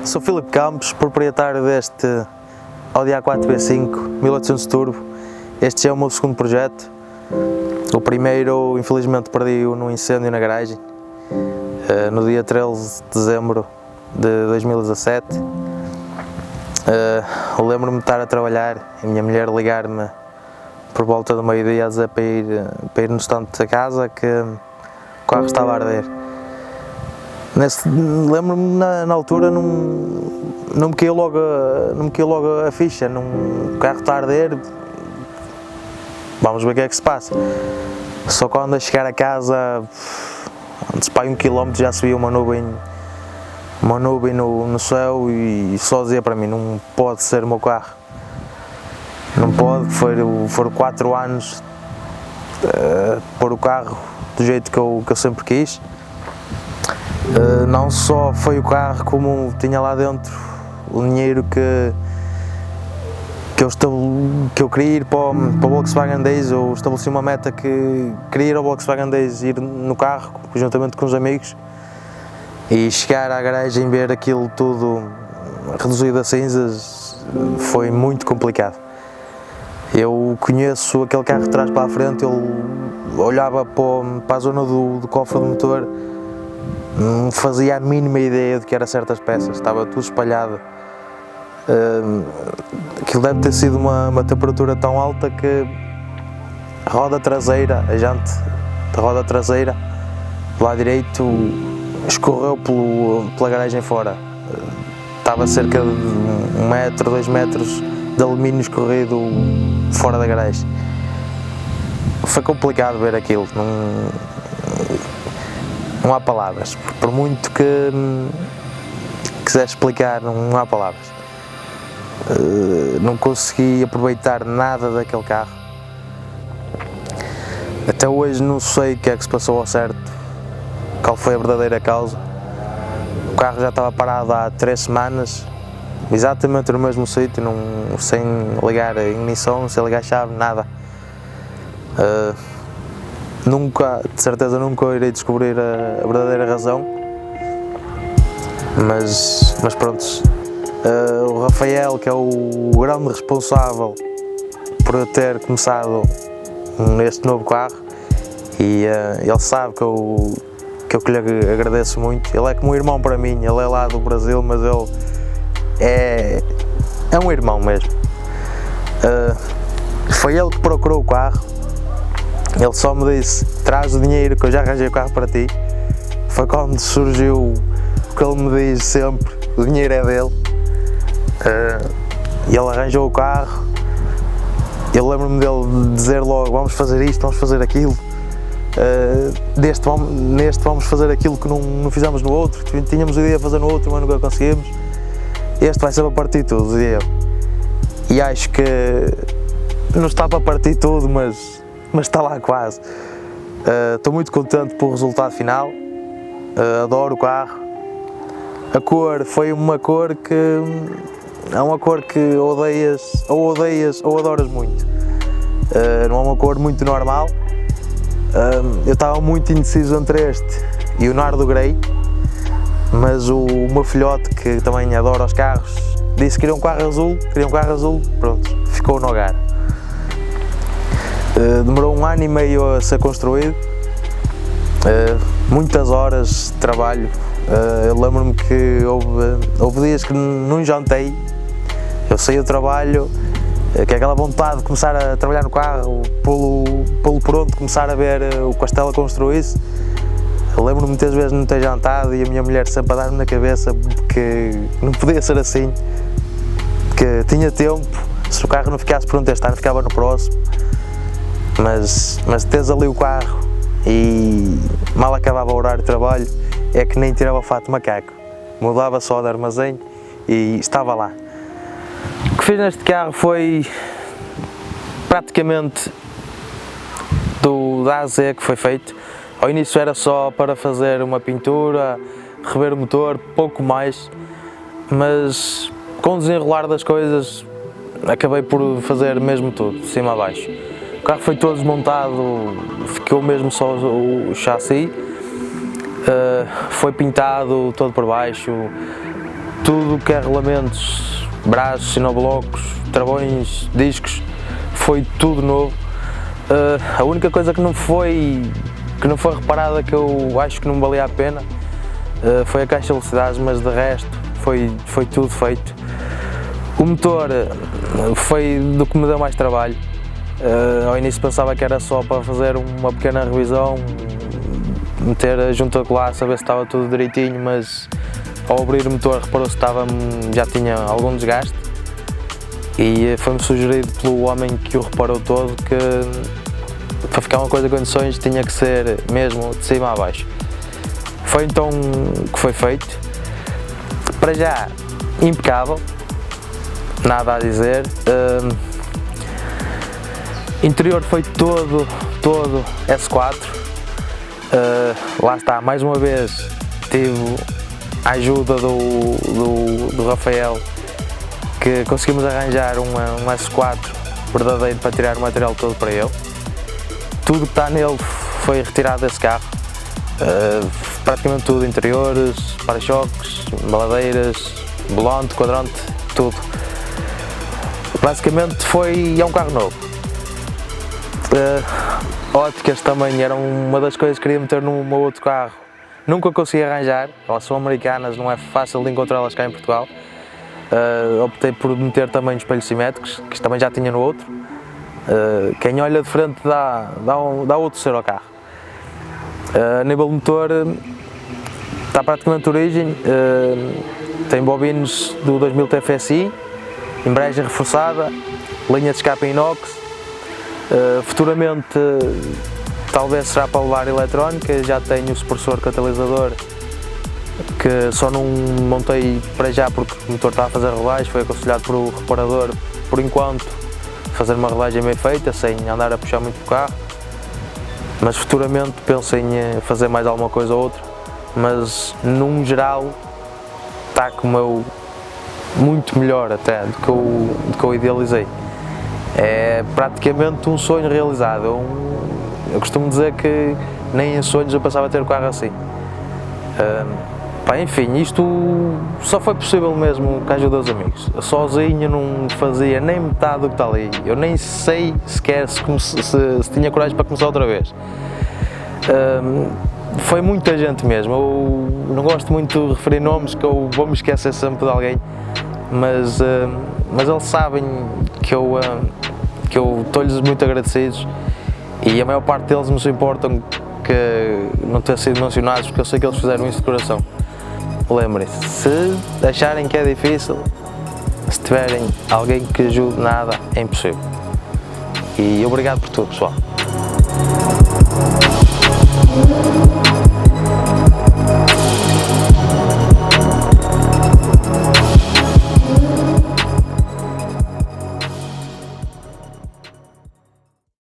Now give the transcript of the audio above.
Sou Filipe Campos, proprietário deste Audi A4 B5 1800 Turbo. Este é o meu segundo projeto. O primeiro, infelizmente, perdi-o num incêndio na garagem, no dia 13 de dezembro de 2017. Lembro-me de estar a trabalhar e a minha mulher ligar-me por volta do meio-dia a dizer para ir no estante da casa que o carro estava a arder. Lembro-me na altura não me caiu logo a ficha, o carro está a arder, vamos ver o que é que se passa. Só quando a chegar a casa, antes para 1 km já se via uma nuvem no céu e só dizia para mim, não pode ser o meu carro. Não pode, foram 4 anos pôr o carro do jeito que eu sempre quis. Não só foi o carro, como tinha lá dentro o dinheiro que eu queria ir para o Volkswagen Days. Eu estabeleci uma meta que queria ir ao Volkswagen Days, ir no carro, juntamente com os amigos, e chegar à garagem e ver aquilo tudo reduzido a cinzas foi muito complicado. Eu conheço aquele carro de trás para a frente, eu olhava para a zona do cofre do motor, não fazia a mínima ideia de que era certas peças, estava tudo espalhado. Aquilo deve ter sido uma temperatura tão alta que a roda traseira, a jante da roda traseira, do lado direito, escorreu pela garagem fora. Estava cerca de 1 metro, 2 metros de alumínio escorrido fora da garagem. Foi complicado ver aquilo, não há palavras, por muito que quiser explicar, não há palavras. Não consegui aproveitar nada daquele carro. Até hoje não sei o que é que se passou ao certo, qual foi a verdadeira causa. O carro já estava parado há 3 semanas, exatamente no mesmo sítio, sem ligar a ignição, sem ligar a chave, nada. De certeza nunca irei descobrir a verdadeira razão, mas pronto. O Rafael, que é o grande responsável por eu ter começado neste novo carro, e ele sabe que eu lhe agradeço muito. Ele é como um irmão para mim, ele é lá do Brasil, mas ele é um irmão mesmo. Foi ele que procurou o carro, ele só me disse, traz o dinheiro que eu já arranjei o carro para ti. Foi quando surgiu o que ele me diz sempre, o dinheiro é dele. E ele arranjou o carro. Eu lembro-me dele dizer logo, vamos fazer isto, vamos fazer aquilo, neste vamos fazer aquilo que não fizemos no outro, tínhamos a ideia de fazer no outro, mas nunca conseguimos. Este vai ser para partir tudo, dizia eu. E acho que não está para partir tudo, mas está lá quase. Estou muito contente pelo resultado final, adoro o carro. A cor foi uma cor que é uma cor que odeias ou adoras muito. Não é uma cor muito normal. Eu estava muito indeciso entre este e o Nardo Grey, mas o meu filhote, que também adora os carros, disse que queria um carro azul, pronto, ficou no Nogar. Demorou 1 ano e meio a ser construído, muitas horas de trabalho. Eu lembro-me que houve dias que não jantei. Eu saí do trabalho, que é aquela vontade de começar a trabalhar no carro, pelo pronto, começar a ver o castelo a construir-se. Eu lembro-me muitas vezes de não ter jantado e a minha mulher sempre a dar-me na cabeça que não podia ser assim, que tinha tempo, se o carro não ficasse pronto este ano, ficava no próximo. Mas tens ali o carro e mal acabava o horário de trabalho, é que nem tirava o fato de macaco, mudava só de armazém e estava lá. O que fiz neste carro foi praticamente da A a Z que foi feito. Ao início era só para fazer uma pintura, rever o motor, pouco mais, mas com o desenrolar das coisas acabei por fazer mesmo tudo, de cima a baixo. O carro foi todo desmontado, ficou mesmo só o chassi, foi pintado todo por baixo, tudo que é regulamentos, braços, sinoblocos, travões, discos, foi tudo novo. A única coisa que não foi reparada, que eu acho que não valia a pena, foi a caixa de velocidades, mas de resto foi tudo feito. O motor foi do que me deu mais trabalho. Ao início pensava que era só para fazer uma pequena revisão, meter a junta de colar, saber se estava tudo direitinho, mas ao abrir o motor reparou-se que já tinha algum desgaste e foi-me sugerido pelo homem que o reparou todo que para ficar uma coisa em condições tinha que ser mesmo de cima a baixo. Foi então que foi feito. Para já, impecável, nada a dizer. Interior foi todo S4. Lá está, mais uma vez tive a ajuda do Rafael, que conseguimos arranjar um S4 verdadeiro para tirar o material todo para ele. Tudo que está nele foi retirado desse carro, praticamente tudo, interiores, para-choques, baladeiras, volante, quadrante, tudo. Basicamente é um carro novo. Óticas também eram uma das coisas que queria meter no meu outro carro, nunca consegui arranjar, elas são americanas, não é fácil de encontrá-las cá em Portugal. Optei por meter também espelhos simétricos, que também já tinha no outro. Quem olha de frente dá outro ser ao carro. A nível de motor está praticamente de origem, tem bobinos do 2000 TFSI, embreagem reforçada, linha de escape em inox. Futuramente talvez será para levar eletrónica, já tenho o supressor catalisador, que só não montei para já porque o motor está a fazer rolagem, foi aconselhado pelo reparador, por enquanto, fazer uma rolagem bem feita, sem andar a puxar muito o carro, mas futuramente penso em fazer mais alguma coisa ou outra, mas num geral está como eu, muito melhor até do que eu idealizei. É praticamente um sonho realizado. Eu costumo dizer que nem em sonhos eu pensava ter o carro assim. Enfim, isto só foi possível mesmo com a ajuda dos amigos. Eu sozinho não fazia nem metade do que está ali. Eu nem sei sequer se tinha coragem para começar outra vez. Foi muita gente mesmo. Eu não gosto muito de referir nomes, que eu vou me esquecer sempre de alguém, mas eles sabem que eu estou-lhes muito agradecidos, e a maior parte deles não se importam que não tenham sido mencionados, porque eu sei que eles fizeram isso de coração. Lembrem-se, se acharem que é difícil, se tiverem alguém que ajude, nada é impossível. E obrigado por tudo, pessoal.